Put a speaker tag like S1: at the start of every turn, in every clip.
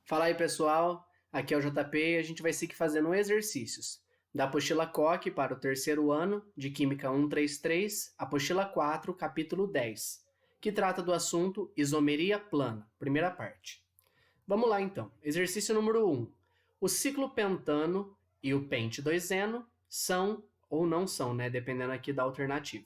S1: Fala aí, pessoal. Aqui é o JP e a gente vai seguir fazendo exercícios da apostila Koch para o terceiro ano de Química 133, apostila 4, capítulo 10, que trata do assunto isomeria plana, primeira parte. Vamos lá, então. Exercício número 1. O ciclopentano e o pente-2eno são ou não são, né? Dependendo aqui da alternativa.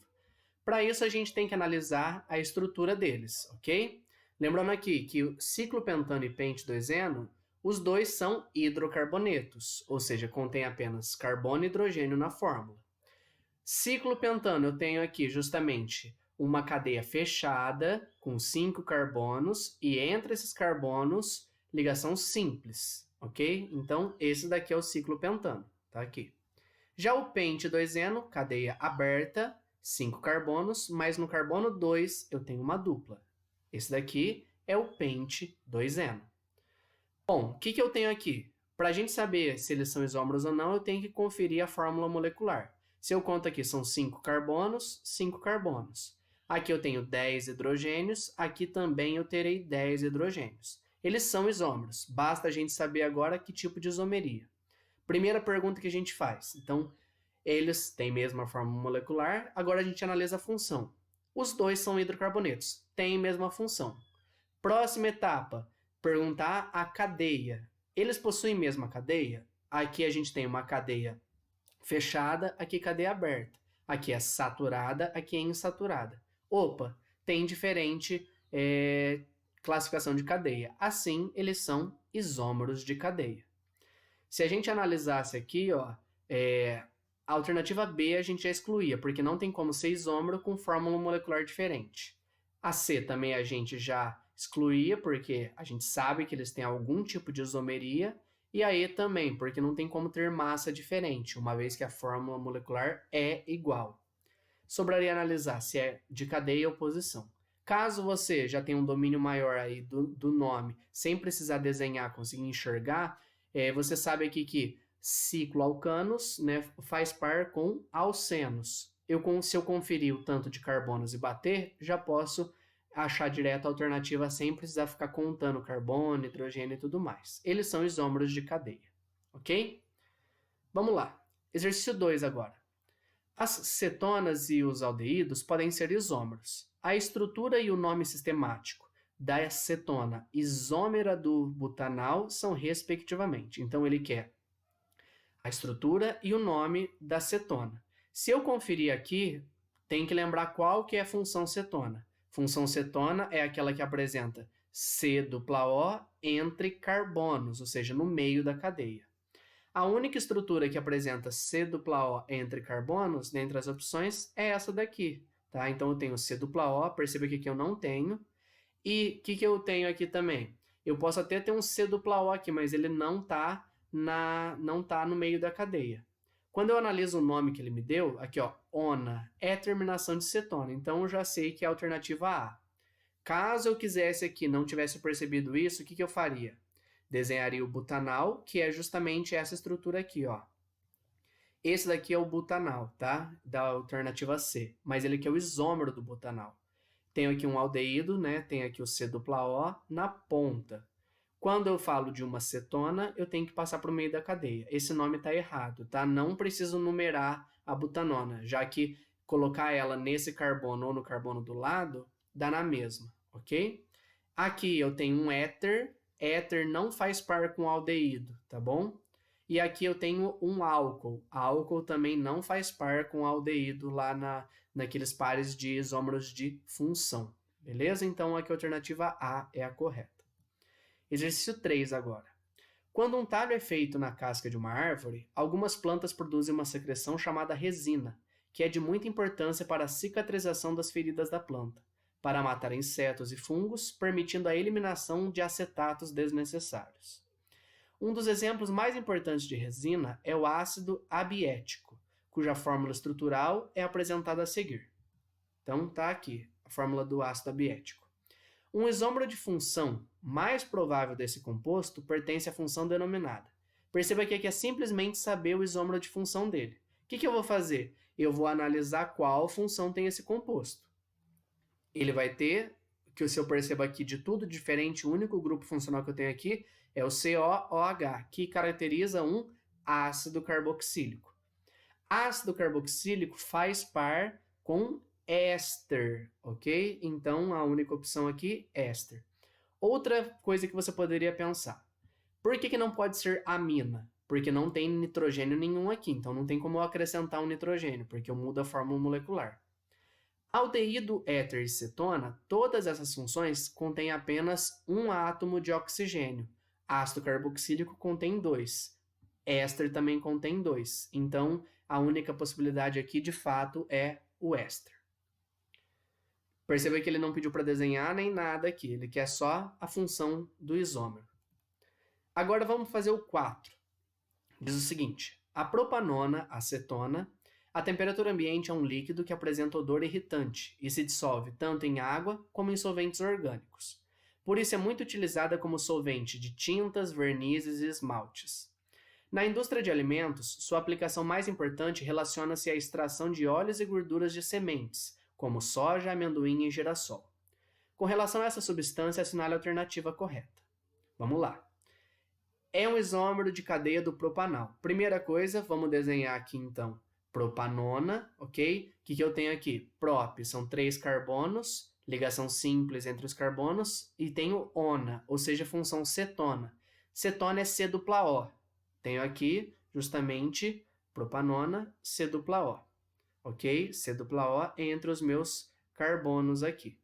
S1: Para isso, a gente tem que analisar a estrutura deles, ok? Lembrando aqui que o ciclopentano e pente-2eno, os dois são hidrocarbonetos, ou seja, contém apenas carbono e hidrogênio na fórmula. Ciclopentano, eu tenho aqui justamente uma cadeia fechada com 5 carbonos e entre esses carbonos, ligação simples, ok? Então, esse daqui é o ciclopentano, tá aqui. Já o pente-2eno, cadeia aberta, 5 carbonos, mas no carbono 2 eu tenho uma dupla. Esse daqui é o pente-2eno. Bom, o que eu tenho aqui? Para a gente saber se eles são isômeros ou não, eu tenho que conferir a fórmula molecular. Se eu conto aqui, são 5 carbonos, 5 carbonos. Aqui eu tenho 10 hidrogênios, aqui também eu terei 10 hidrogênios. Eles são isômeros, basta a gente saber agora que tipo de isomeria. Primeira pergunta que a gente faz. Então, eles têm mesma fórmula molecular, agora a gente analisa a função. Os dois são hidrocarbonetos, têm mesma função. Próxima etapa, perguntar a cadeia. Eles possuem mesma cadeia? Aqui a gente tem uma cadeia fechada, aqui cadeia aberta. Aqui é saturada, aqui é insaturada. Opa, tem diferente classificação de cadeia. Assim, eles são isômeros de cadeia. Se a gente analisasse aqui, ó, a alternativa B a gente já excluía, porque não tem como ser isômero com fórmula molecular diferente. A C também a gente já excluía, porque a gente sabe que eles têm algum tipo de isomeria. E a E também, porque não tem como ter massa diferente, uma vez que a fórmula molecular é igual. Sobraria analisar se é de cadeia ou posição. Caso você já tenha um domínio maior aí do nome, sem precisar desenhar, conseguir enxergar, você sabe aqui que cicloalcanos, né, faz par com alcenos. Se eu conferir o tanto de carbonos e bater, já posso achar direto a alternativa sem precisar ficar contando carbono, hidrogênio e tudo mais. Eles são isômeros de cadeia, ok? Vamos lá. Exercício 2 agora. As cetonas e os aldeídos podem ser isômeros. A estrutura e o nome sistemático da cetona isômera do butanal são respectivamente. Então, ele quer a estrutura e o nome da cetona. Se eu conferir aqui, tem que lembrar qual que é a função cetona. Função cetona é aquela que apresenta C-O entre carbonos, ou seja, no meio da cadeia. A única estrutura que apresenta C-O entre carbonos, dentre as opções, é essa daqui. Tá? Então, eu tenho C-O, perceba que aqui eu não tenho. E o que eu tenho aqui também? Eu posso até ter um C-O aqui, mas ele não está no meio da cadeia. Quando eu analiso o nome que ele me deu, aqui ó, ona, é terminação de cetona, então eu já sei que é a alternativa A. Caso eu quisesse aqui, não tivesse percebido isso, o que eu faria? Desenharia o butanal, que é justamente essa estrutura aqui, ó. Esse daqui é o butanal, tá? Da alternativa C, mas ele aqui é o isômero do butanal. Tenho aqui um aldeído, né? Tem aqui o C-O na ponta. Quando eu falo de uma cetona, eu tenho que passar para o meio da cadeia. Esse nome está errado, tá? Não preciso numerar a butanona, já que colocar ela nesse carbono ou no carbono do lado, dá na mesma, ok? Aqui eu tenho um éter. Éter não faz par com aldeído, tá bom? E aqui eu tenho um álcool. Álcool também não faz par com aldeído lá naqueles pares de isômeros de função. Beleza? Então aqui a alternativa A é a correta. Exercício 3 agora. Quando um talho é feito na casca de uma árvore, algumas plantas produzem uma secreção chamada resina, que é de muita importância para a cicatrização das feridas da planta, para matar insetos e fungos, permitindo a eliminação de acetatos desnecessários. Um dos exemplos mais importantes de resina é o ácido abiético, cuja fórmula estrutural é apresentada a seguir. Então, está aqui a fórmula do ácido abiético. Um isômero de função mais provável desse composto pertence à função denominada. Perceba que aqui é simplesmente saber o isômero de função dele. O que eu vou fazer? Eu vou analisar qual função tem esse composto. Ele vai ter que se eu percebo aqui de tudo diferente, o único grupo funcional que eu tenho aqui é o COOH, que caracteriza um ácido carboxílico. Ácido carboxílico faz par com éster, ok? Então, a única opção aqui, éster. Outra coisa que você poderia pensar. Por que não pode ser amina? Porque não tem nitrogênio nenhum aqui, então não tem como eu acrescentar um nitrogênio, porque eu mudo a fórmula molecular. Aldeído, éter e cetona, todas essas funções contêm apenas um átomo de oxigênio. Ácido carboxílico contém 2. Éster também contém 2. Então, a única possibilidade aqui, de fato, é o éster. Perceba que ele não pediu para desenhar nem nada aqui, ele quer só a função do isômero. Agora vamos fazer o 4. Diz o seguinte: a propanona, acetona, a temperatura ambiente é um líquido que apresenta odor irritante e se dissolve tanto em água como em solventes orgânicos. Por isso é muito utilizada como solvente de tintas, vernizes e esmaltes. Na indústria de alimentos, sua aplicação mais importante relaciona-se à extração de óleos e gorduras de sementes, como soja, amendoim e girassol. Com relação a essa substância, assinale a alternativa correta. Vamos lá. É um isômero de cadeia do propanal. Primeira coisa, vamos desenhar aqui então propanona, ok? O que eu tenho aqui? Prop, são 3 carbonos, ligação simples entre os carbonos, e tenho ona, ou seja, função cetona. Cetona é C-O. Tenho aqui, justamente, propanona, C-O, ok? C-O entre os meus carbonos aqui.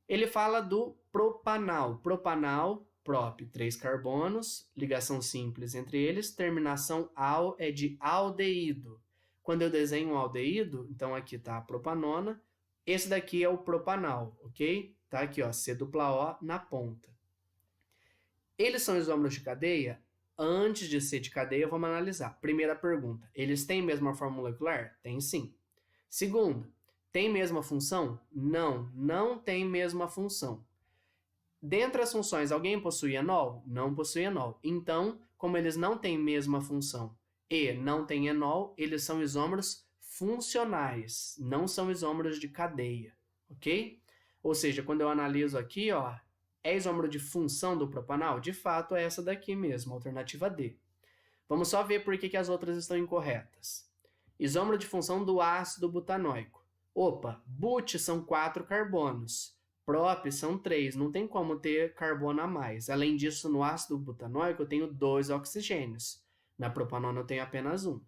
S1: Ele fala do propanal. Propanal, prop, 3 carbonos, ligação simples entre eles, terminação al é de aldeído. Quando eu desenho um aldeído, então aqui está a propanona, esse daqui é o propanal, ok? Tá aqui, ó, C-O na ponta. Eles são isômeros de cadeia? Antes de ser de cadeia, vamos analisar. Primeira pergunta, eles têm mesma fórmula molecular? Tem sim. Segunda, tem mesma função? Não, não tem mesma função. Dentre as funções, alguém possui enol? Não possui enol. Então, como eles não têm mesma função e não têm enol, eles são isômeros funcionais, não são isômeros de cadeia, ok? Ou seja, quando eu analiso aqui, ó, é isômero de função do propanal? De fato, é essa daqui mesmo, alternativa D. Vamos só ver por que as outras estão incorretas. Isômero de função do ácido butanóico. Opa, but são 4 carbonos. Prop são 3, não tem como ter carbono a mais. Além disso, no ácido butanóico eu tenho 2 oxigênios. Na propanona eu tenho apenas 1.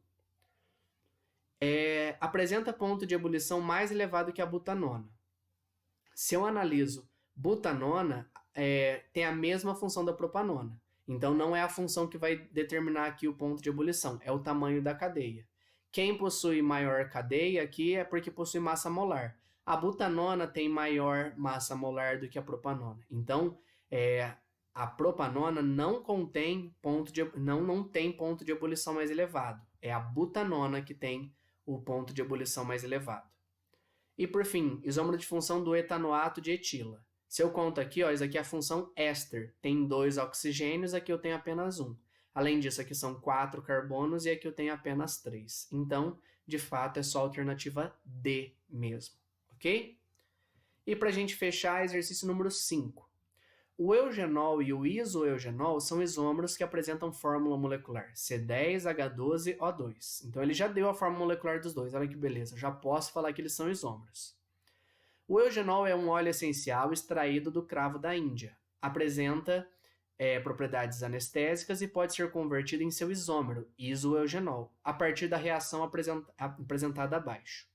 S1: Apresenta ponto de ebulição mais elevado que a butanona. Se eu analiso butanona, tem a mesma função da propanona. Então, não é a função que vai determinar aqui o ponto de ebulição, é o tamanho da cadeia. Quem possui maior cadeia aqui é porque possui massa molar. A butanona tem maior massa molar do que a propanona. Então, a propanona não tem ponto de ebulição mais elevado. É a butanona que tem o ponto de ebulição mais elevado. E, por fim, isômero de função do etanoato de etila. Se eu conto aqui, ó, isso aqui é a função éster. Tem 2 oxigênios, aqui eu tenho apenas 1. Além disso, aqui são 4 carbonos e aqui eu tenho apenas 3. Então, de fato, é só a alternativa D mesmo. Ok? E para a gente fechar, exercício número 5. O eugenol e o isoeugenol são isômeros que apresentam fórmula molecular C10H12O2. Então, ele já deu a fórmula molecular dos dois. Olha que beleza, já posso falar que eles são isômeros. O eugenol é um óleo essencial extraído do cravo da Índia. Apresenta propriedades anestésicas e pode ser convertido em seu isômero, isoeugenol, a partir da reação apresentada abaixo.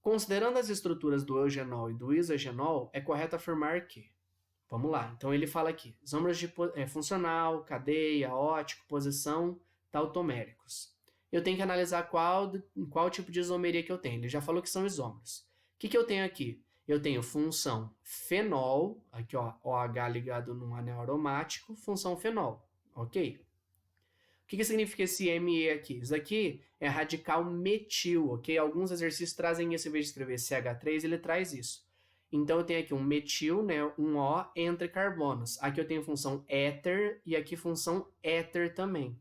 S1: Considerando as estruturas do eugenol e do isoeugenol, é correto afirmar que... Vamos lá, então ele fala aqui, isômeros de funcional, cadeia, ótico, posição, tautoméricos. Eu tenho que analisar qual tipo de isomeria que eu tenho. Ele já falou que são isômeros. O que eu tenho aqui? Eu tenho função fenol, aqui ó, OH ligado num anel aromático, função fenol, ok? O que significa esse Me aqui? Isso aqui é radical metil, ok? Alguns exercícios trazem isso, em vez de escrever CH3, ele traz isso. Então, eu tenho aqui um metil, né, um O entre carbonos. Aqui eu tenho função éter e aqui função éter também.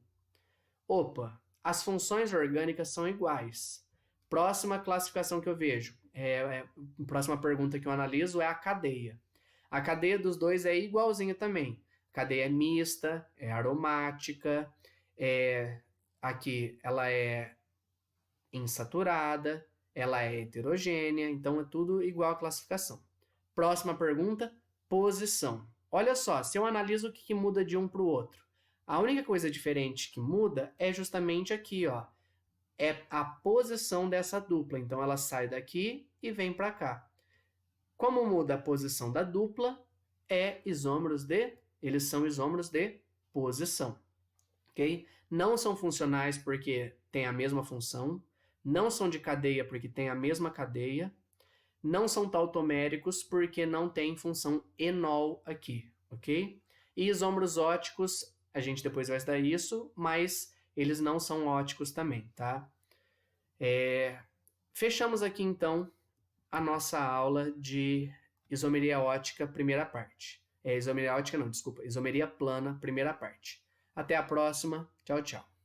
S1: Opa, as funções orgânicas são iguais. Próxima classificação que eu vejo, A próxima pergunta que eu analiso é a cadeia. A cadeia dos dois é igualzinha também. Cadeia é mista, é aromática, aqui ela é insaturada, ela é heterogênea, então é tudo igual a classificação. Próxima pergunta, posição. Olha só, se eu analiso o que muda de um para o outro, a única coisa diferente que muda é justamente aqui, ó, é a posição dessa dupla. Então, ela sai daqui e vem para cá. Como muda a posição da dupla, eles são isômeros de posição. Okay? Não são funcionais porque têm a mesma função, não são de cadeia porque têm a mesma cadeia, não são tautoméricos porque não tem função enol aqui, ok? E isômeros óticos, a gente depois vai estudar isso, mas eles não são óticos também, tá? Fechamos aqui, então, a nossa aula de isomeria ótica, primeira parte. Isomeria ótica não, desculpa, isomeria plana, primeira parte. Até a próxima, tchau, tchau.